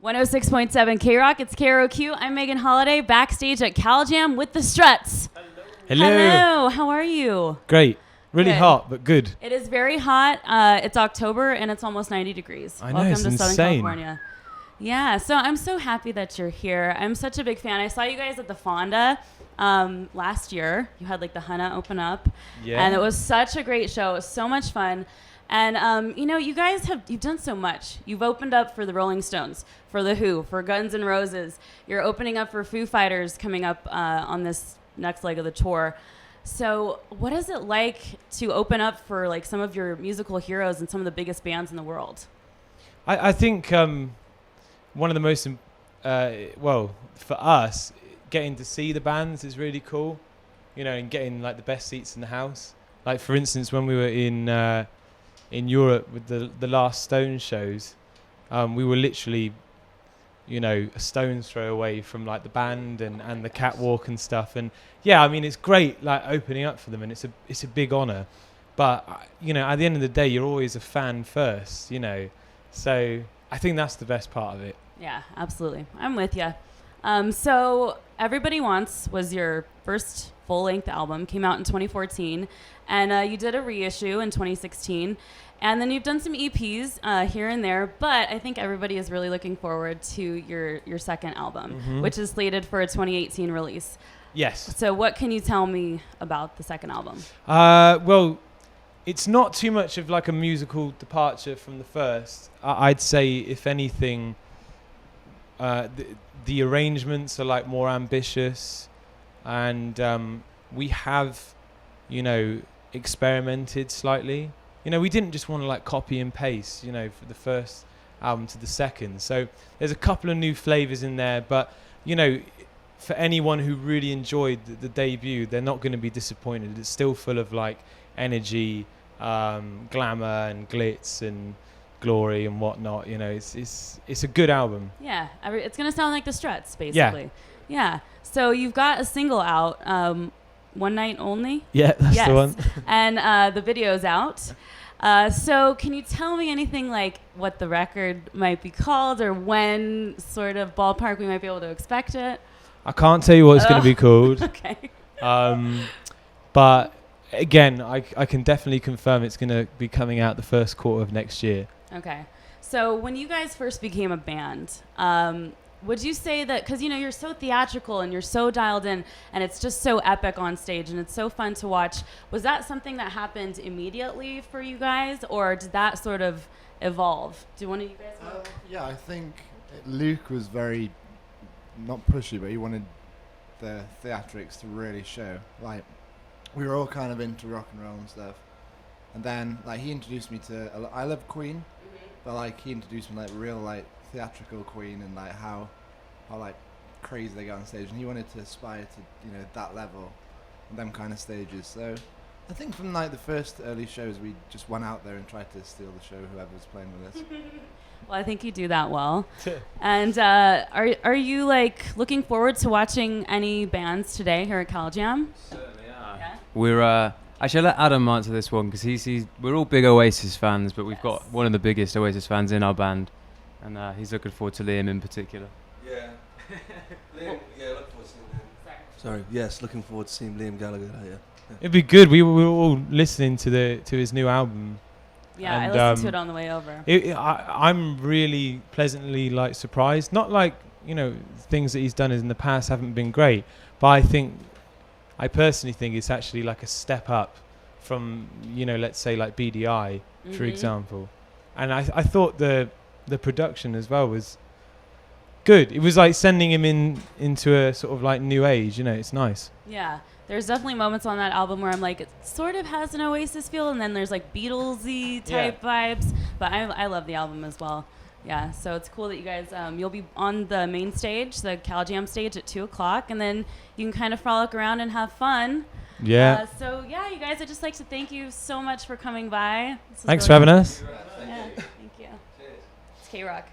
106.7 KROQ, it's KROQ. I'm Megan Holiday, backstage at CalJam with the Struts. Hello. Hello, how are you? Great. Really Good. hot, but good. It is very hot. It's October and it's almost 90 degrees. I know, Welcome it's to Southern insane. California. Yeah, so I'm so happy that you're here. I'm such a big fan. I saw you guys at the Fonda last year. You had like the Hana open up. Yeah. And it was such a great show. It was so much fun. And, you know, you guys you've done so much. You've opened up for the Rolling Stones, for The Who, for Guns N' Roses. You're opening up for Foo Fighters coming up on this next leg of the tour. So what is it like to open up for like some of your musical heroes and some of the biggest bands in the world? I think one of the most, well, for us, getting to see the bands is really cool, you know, and getting like the best seats in the house. Like, for instance, when we were in Europe with the last Stones shows, we were literally, you know, a stone's throw away from like the band and the catwalk and stuff. And yeah, I mean, it's great like opening up for them, and it's a big honor. But you know, at the end of the day, you're always a fan first, you know. So I think that's the best part of it. Yeah, absolutely. I'm with you. So Everybody Wants was your first full-length album, came out in 2014, and you did a reissue in 2016. And then you've done some EPs here and there, but I think everybody is really looking forward to your second album, which is slated for a 2018 release. Yes. So what can you tell me about the second album? Well, it's not too much of like a musical departure from the first. I'd say, if anything, the arrangements are like more ambitious, and we have, you know, experimented slightly. You know, we didn't just want to like copy and paste, you know, for the first album to the second. So there's a couple of new flavors in there, but you know, for anyone who really enjoyed the debut, they're not going to be disappointed. It's still full of like energy, glamour and glitz and glory and whatnot. You know, it's a good album. Yeah, it's gonna sound like the Struts, basically. Yeah. So you've got a single out, One Night Only. Yeah, that's the one. And the video's out. So can you tell me anything like what the record might be called, or when sort of ballpark we might be able to expect it? I can't tell you what it's going to be called. Okay. But again, I can definitely confirm it's going to be coming out the first quarter of next year. Okay. So when you guys first became a band, would you say that, because, you know, you're so theatrical and you're so dialed in and it's just so epic on stage and it's so fun to watch, was that something that happened immediately for you guys, or did that sort of evolve? Do one of you guys know? Yeah, I think Luke was very, not pushy, but he wanted the theatrics to really show. Like, we were all kind of into rock and roll and stuff. And then, like, he introduced me to, I love Queen, but like, he introduced me like real, like, theatrical Queen, and like how like crazy they got on stage, and he wanted to aspire to, you know, that level and them kind of stages. So I think from like the first early shows, we just went out there and tried to steal the show, whoever was playing with us. Well, I think you do that well. And are you like looking forward to watching any bands today here at CalJam? Certainly are. Yeah? We're actually, I'll let Adam answer this one, because we're all big Oasis fans, but we've got one of the biggest Oasis fans in our band. And he's looking forward to Liam in particular. Yeah. Liam, yeah, look forward to seeing Liam. Sorry, yes, looking forward to seeing Liam Gallagher here. Yeah. It'd be good. We were all listening to his new album. Yeah, and, I listened to it on the way over. I'm really pleasantly like surprised. Not like, you know, things that he's done in the past haven't been great, but I personally think it's actually like a step up from, you know, let's say like BDI, for example. And I thought the production as well was good. It was like sending him into a sort of like new age, you know. It's nice. Yeah, there's definitely moments on that album where I'm like, it sort of has an Oasis feel, and then there's like Beatlesy type vibes, but I love the album as well. Yeah, so it's cool that you guys, you'll be on the main stage, the CalJam stage at 2:00, and then you can kind of frolic around and have fun. Yeah. So yeah, you guys, I'd just like to thank you so much for coming by. Thanks for having us. Yeah, thank you. It's KROQ.